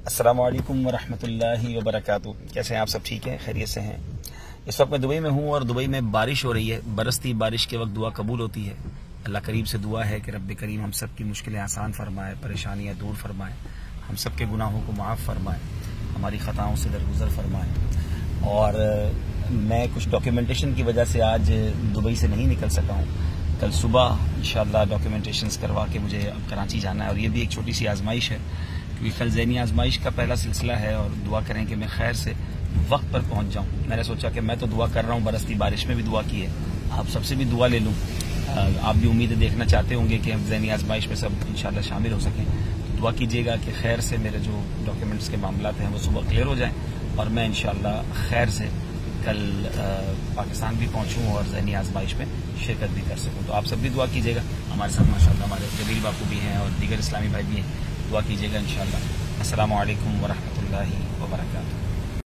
अस्सलामु अलैकुम वरहमतुल्लाहि वबरकातुहू। कैसे हैं आप सब? ठीक हैं, खैरियत से हैं? इस वक्त मैं दुबई में हूँ और दुबई में बारिश हो रही है। बरसती बारिश के वक्त दुआ कबूल होती है। अल्लाह करीम से दुआ है कि रब्बे करीम हम सब की मुश्किलें आसान फरमाए, परेशानियाँ दूर फरमाए, हम सब के गुनाहों को माफ़ फरमाए, हमारी ख़ताओं से दरगुजर फरमाए। और मैं कुछ डॉक्यूमेंटेशन की वजह से आज दुबई से नहीं निकल सका हूँ। कल सुबह इंशाअल्लाह डॉक्यूमेंटेशंस करवा के मुझे अब कराची जाना है और ये भी एक छोटी सी आजमाइश है क्योंकि कल ज़हनी आजमाइश का पहला सिलसिला है और दुआ करें कि मैं खैर से वक्त पर पहुंच जाऊं। मैंने सोचा कि मैं तो दुआ कर रहा हूं, बरसती बारिश में भी दुआ की है, आप सबसे भी दुआ ले लूं। आप भी उम्मीद देखना चाहते होंगे कि हम ज़हनी आजमाइश में सब इंशाल्लाह शामिल हो सकें, तो दुआ कीजिएगा कि खैर से मेरे जो डॉक्यूमेंट्स के मामला हैं वो सुबह क्लियर हो जाएँ और मैं इंशाल्लाह खैर से कल पाकिस्तान भी पहुंचूं और ज़हनी आजमाइश में शिरकत भी कर सकूं। तो आप सब भी दुआ कीजिएगा। हमारे साथ माशाअल्लाह हमारे जलील बापू भी हैं और दीगर इस्लामी भाई भी हैं। दुआ कीजिएगा इंशाअल्लाह। अस्सलामु अलैकुम वरहमतुल्लाहि वबरकातुहू।